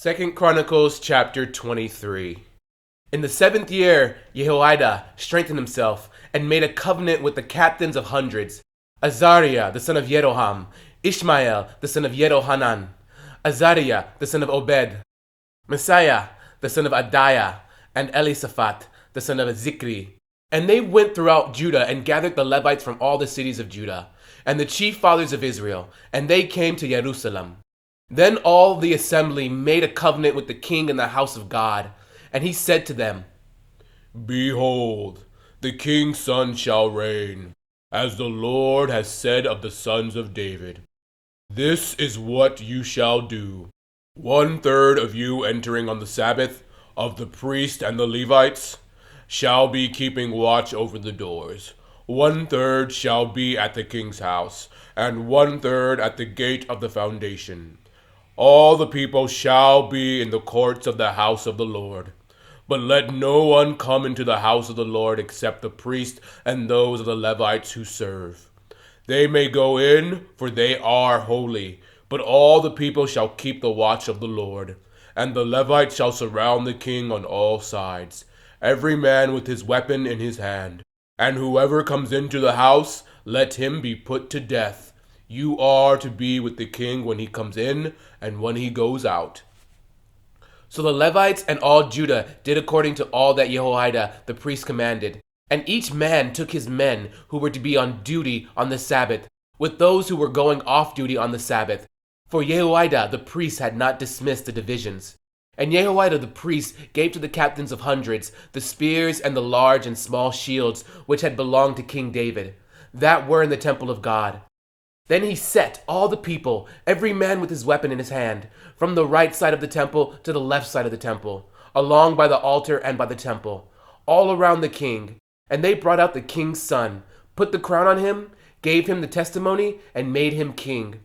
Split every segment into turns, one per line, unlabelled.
2 Chronicles chapter 23. In the 7th year, Jehoiada strengthened himself and made a covenant with the captains of hundreds, Azariah the son of Jeroham, Ishmael the son of Jehohanan, Azariah the son of Obed, Messiah the son of Adaiah, and Elisaphat the son of Zikri. And they went throughout Judah and gathered the Levites from all the cities of Judah, and the chief fathers of Israel, and they came to Jerusalem. Then all the assembly made a covenant with the king in the house of God, and he said to them, "Behold, the king's son shall reign, as the Lord has said of the sons of David. This is what you shall do. 1/3 of you entering on the Sabbath, of the priest and the Levites, shall be keeping watch over the doors. 1/3 shall be at the king's house, and 1/3 at the gate of the foundation. All the people shall be in the courts of the house of the Lord. But let no one come into the house of the Lord except the priest and those of the Levites who serve. They may go in, for they are holy, but all the people shall keep the watch of the Lord. And the Levites shall surround the king on all sides, every man with his weapon in his hand. And whoever comes into the house, let him be put to death. You are to be with the king when he comes in and when he goes out." So the Levites and all Judah did according to all that Jehoiada the priest commanded. And each man took his men who were to be on duty on the Sabbath, with those who were going off duty on the Sabbath. For Jehoiada the priest had not dismissed the divisions. And Jehoiada the priest gave to the captains of hundreds the spears and the large and small shields which had belonged to King David, that were in the temple of God. Then he set all the people, every man with his weapon in his hand, from the right side of the temple to the left side of the temple, along by the altar and by the temple, all around the king. And they brought out the king's son, put the crown on him, gave him the testimony, and made him king.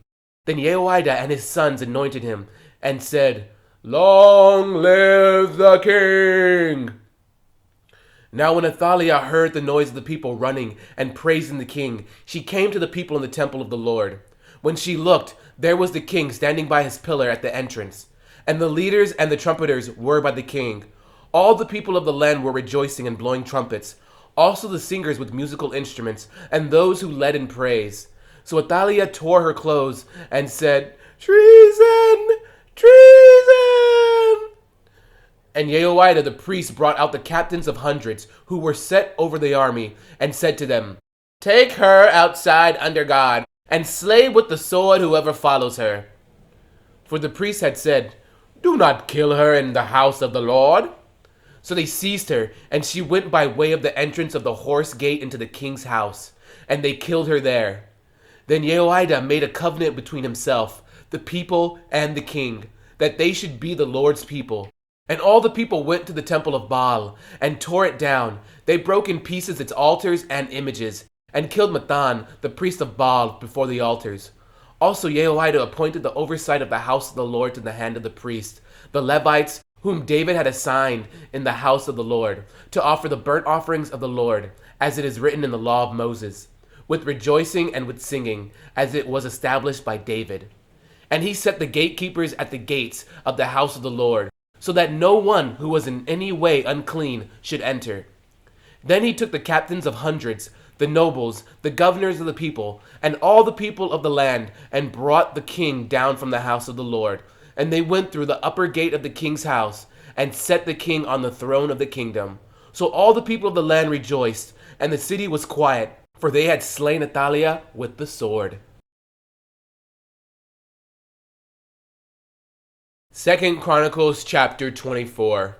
Then Jehoiada and his sons anointed him, and said, "Long live the king!" Now when Athaliah heard the noise of the people running and praising the king, she came to the people in the temple of the Lord. When she looked, there was the king standing by his pillar at the entrance, and the leaders and the trumpeters were by the king. All the people of the land were rejoicing and blowing trumpets, also the singers with musical instruments, and those who led in praise. So Athaliah tore her clothes and said, "Treason! Treason!" And Jehoiada the priest brought out the captains of hundreds who were set over the army, and said to them, "Take her outside under guard, and slay with the sword whoever follows her." For the priest had said, "Do not kill her in the house of the Lord." So they seized her, and she went by way of the entrance of the horse gate into the king's house, and they killed her there. Then Jehoiada made a covenant between himself, the people, and the king, that they should be the Lord's people. And all the people went to the temple of Baal, and tore it down. They broke in pieces its altars and images, and killed Mathan, the priest of Baal, before the altars. Also Jehoiada appointed the oversight of the house of the Lord to the hand of the priests, the Levites, whom David had assigned in the house of the Lord, to offer the burnt offerings of the Lord, as it is written in the law of Moses, with rejoicing and with singing, as it was established by David. And he set the gatekeepers at the gates of the house of the Lord, so that no one who was in any way unclean should enter. Then he took the captains of hundreds, the nobles, the governors of the people, and all the people of the land, and brought the king down from the house of the Lord. And they went through the upper gate of the king's house, and set the king on the throne of the kingdom. So all the people of the land rejoiced, and the city was quiet, for they had slain Athaliah with the sword. 2 Chronicles chapter 24.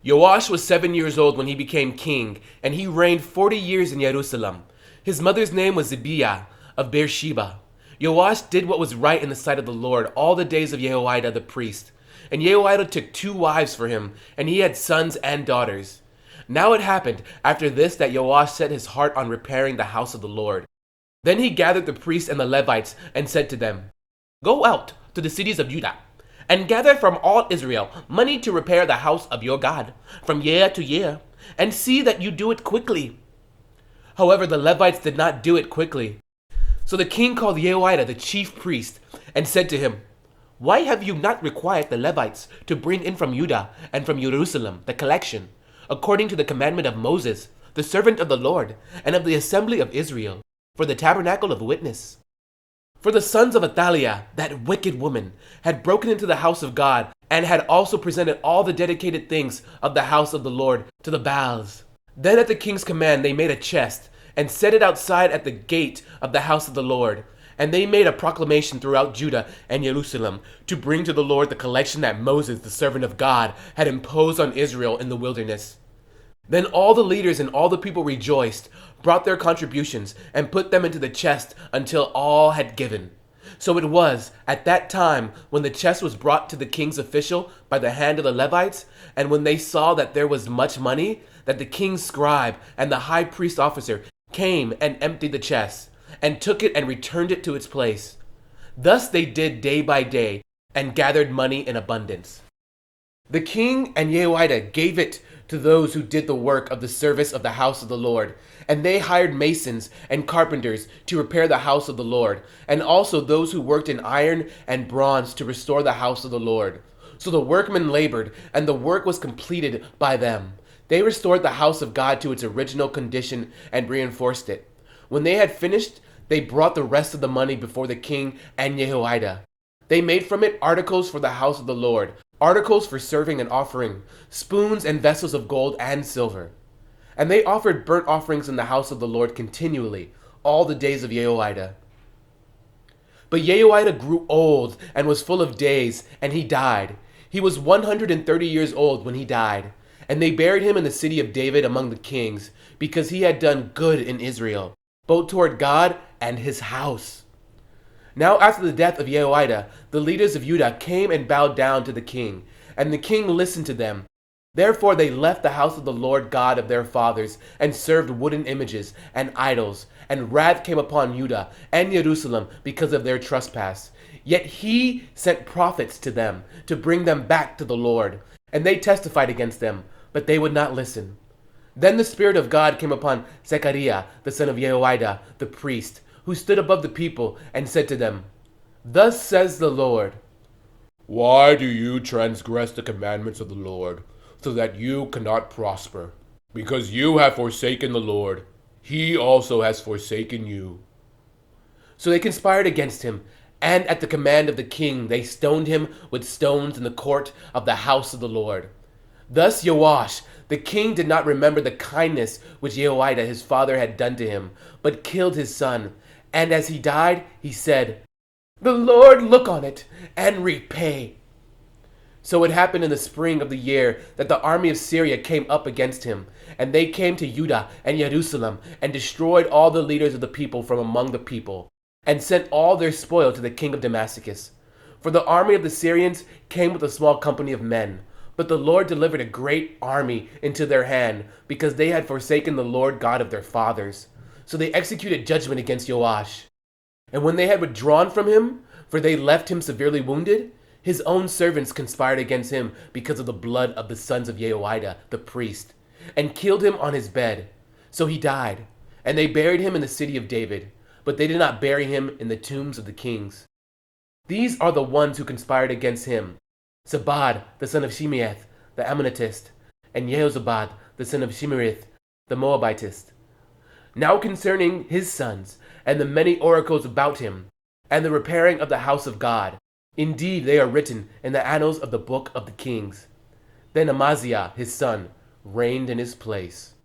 Joash was 7 years old when he became king, and he reigned 40 years in Jerusalem. His mother's name was Zibiah of Beersheba. Joash did what was right in the sight of the Lord all the days of Jehoiada the priest. And Jehoiada took 2 wives for him, and he had sons and daughters. Now it happened after this that Joash set his heart on repairing the house of the Lord. Then he gathered the priests and the Levites, and said to them, "Go out to the cities of Judah, and gather from all Israel money to repair the house of your God, from year to year, and see that you do it quickly." However, the Levites did not do it quickly. So the king called Jehoiada the chief priest, and said to him, Why have you not required the Levites to bring in from Judah and from Jerusalem the collection, according to the commandment of Moses, the servant of the Lord, and of the assembly of Israel, for the tabernacle of witness? For the sons of Athaliah, that wicked woman, had broken into the house of God, and had also presented all the dedicated things of the house of the Lord to the Baals. Then at the king's command they made a chest, and set it outside at the gate of the house of the Lord. And they made a proclamation throughout Judah and Jerusalem to bring to the Lord the collection that Moses, the servant of God, had imposed on Israel in the wilderness. Then all the leaders and all the people rejoiced, brought their contributions, and put them into the chest until all had given. So it was at that time when the chest was brought to the king's official by the hand of the Levites, and when they saw that there was much money, that the king's scribe and the high priest officer came and emptied the chest, and took it and returned it to its place. Thus they did day by day, and gathered money in abundance. The king and Jehoiada gave it to those who did the work of the service of the house of the Lord, and they hired masons and carpenters to repair the house of the Lord, and also those who worked in iron and bronze to restore the house of the Lord. So the workmen labored, and the work was completed by them. They restored the house of God to its original condition and reinforced it. When they had finished, they brought the rest of the money before the king and Jehoiada. They made from it articles for the house of the Lord, articles for serving and offering, spoons and vessels of gold and silver. And they offered burnt offerings in the house of the Lord continually, all the days of Jehoiada. But Jehoiada grew old and was full of days, and he died. He was 130 years old when he died. And they buried him in the city of David among the kings, because he had done good in Israel, both toward God and his house. Now after the death of Jehoiada, the leaders of Judah came and bowed down to the king, and the king listened to them. Therefore they left the house of the Lord God of their fathers, and served wooden images and idols, and wrath came upon Judah and Jerusalem because of their trespass. Yet he sent prophets to them to bring them back to the Lord, and they testified against them, but they would not listen. Then the Spirit of God came upon Zechariah, the son of Jehoiada, the priest, who stood above the people, and said to them, Thus says the Lord, Why do you transgress the commandments of the Lord, so that you cannot prosper? Because you have forsaken the Lord, he also has forsaken you. So they conspired against him, and at the command of the king they stoned him with stones in the court of the house of the Lord. Thus Joash, the king, did not remember the kindness which Jehoiada his father had done to him, but killed his son. And as he died, he said, The Lord look on it and repay. So it happened in the spring of the year that the army of Syria came up against him, and they came to Judah and Jerusalem, and destroyed all the leaders of the people from among the people, and sent all their spoil to the king of Damascus. For the army of the Syrians came with a small company of men, but the Lord delivered a great army into their hand, because they had forsaken the Lord God of their fathers. So they executed judgment against Joash. And when they had withdrawn from him, for they left him severely wounded, his own servants conspired against him because of the blood of the sons of Jehoiada, the priest, and killed him on his bed. So he died, and they buried him in the city of David, but they did not bury him in the tombs of the kings. These are the ones who conspired against him: Zabad, the son of Shimeath, the Ammonitist, and Jehozabad, the son of Shimerith, the Moabitist. Now concerning his sons, and the many oracles about him, and the repairing of the house of God, indeed they are written in the annals of the book of the kings. Then Amaziah his son reigned in his place.